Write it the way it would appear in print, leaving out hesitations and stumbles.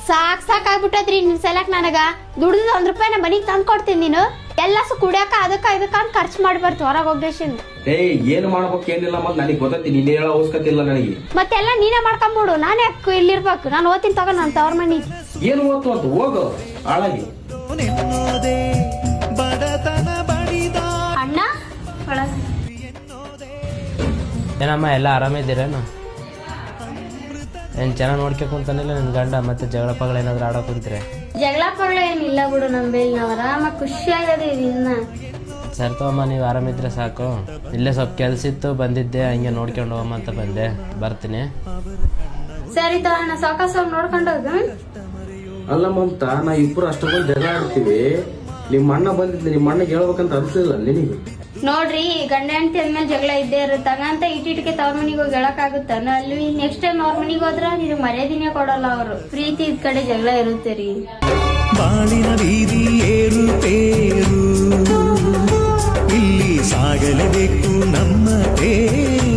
ಸಾಕಾಗ್ಬಿಟ್ಟದ್ರಿ ನಿನ್ ಸಲಕ್ ನನಗ ದುಡ್ದು ₹1 ನಮ್ಮ ಮನಿಗ್ ತಂದ್ ಕೊಡ್ತೀನಿ ನೀನು ಎಲ್ಲಸು ಕುಡಿಯಾಕ ಅದಕ್ಕ ಇದಕ್ಕ ಅಂತ ಖರ್ಚು ಮಾಡ್ಬಾರ್ದು ಹೊರಗ್ ಹೋಗ್ದೇಶಿಂದ. ಏನ್ ಮಾಡ್ಬೇಕು ಏನಿಲ್ಲ ಮತ್ ನನಗೆ ಗೊತ್ತೈತಿ, ನೀನ್ ಹೇಳೋ ಅವಶ್ಯಕತೆ ಇಲ್ಲ ನನಗೆ. ಮತ್ತೆಲ್ಲ ನೀನೇ ಮಾಡ್ಕೊಂಬಿಡು, ನಾನೇ ಇಲ್ಲಿರ್ಬೇಕು. ನಾನು ಓದ್ತೀನಿ ತಗೋ ನಾನು ತವ್ರ ಮನಿ. ಏನು ಓದ್ತು ಅಂತ ಹೋಗು ಹಾಳಾಗಿ. ಅಣ್ಣ ಏನಮ್ಮ ಎಲ್ಲ ಆರಾಮಿದ್ದೀರೇನು? ಏನು ಚೆನ್ನಾಗಿ ನೋಡ್ಕೊಂತಾನಿಲ್ಲ ನಿನ್ ಗಂಡ? ಮತ್ತೆ ಜಗಳ ಪಗಳ ಏನಾದ್ರು ಆಡೋ ಕುಂತ್ರೆ? ಜಗಳ ಪಗಳ ಏನಿಲ್ಲ ಬಿಡು, ನಮ್ ಬೇಲ್ ನಾವ್ ಆರಾಮ ಖುಷಿಯಾಗದೀವಿ. ಇನ್ನ ಸರಿ ತಗೋಮ್ಮ, ನೀವು ಆರಾಮಿದ್ರೆ ಸಾಕು. ಇಲ್ಲೇ ಸ್ವಲ್ಪ ಕೆಲ್ಸ ಇತ್ತು ಬಂದಿದ್ದೆ, ಹಂಗೆ ನೋಡ್ಕೊಂಡು ಹೋಗಮ್ಮ ಅಂತ ಬಂದೆ. ಬರ್ತೀನಿ. ಸರಿ ತಗೋಣ, ಸಾವಕಾಶ ನೋಡ್ಕೊಂಡು ಹೋಗ. ಅಲ್ಲ ಮಮತಾ, ನಾ ಇಬ್ರು ಅಷ್ಟೊಂದು ಜಗಳ ಆಡ್ತೀವಿ, ನಿಮ್ಮ ಅಣ್ಣ ಬಂದಿದ್ದೆ, ನಿಮ್ಮ ಅಣ್ಣಗೆ ಹೇಳ್ಬೇಕಂತ ಅನ್ಸಿಲ್ಲ ನಿನಗೆ? ನೋಡ್ರಿ, ಗಂಡ ಹೆಂಡತಿ ಅಂದ್ಮೇಲೆ ಜಗಳ ಇದ್ದೇ ಇರುತ್ತೆ. ಹಂಗಂತ ಇಟ್ಟಿಟ್ಕೆ ತವ್ರ ಮನಿಗೆ ಹೋಗಿ ಹೇಳಕ್ಕಾಗುತ್ತ? ಅಲ್ಲಿ ನೆಕ್ಸ್ಟ್ ಟೈಮ್ ಅವ್ರ ಮನಿಗೆ ಹೋದ್ರ ನೀವು ಮರ್ಯಾದಿನೇ ಕೊಡಲ್ಲ. ಅವರು ಪ್ರೀತಿ ಇದ್ ಕಡೆ ಜಗಳ ಇರುತ್ತೆ ರೀ. ಬಾಳಿನ ಬೀದಿ ಏರುತ್ತೇರು, ಇಲ್ಲಿ ಸಾಗಲೇಬೇಕು ನಮ್ಮ ತೇರು.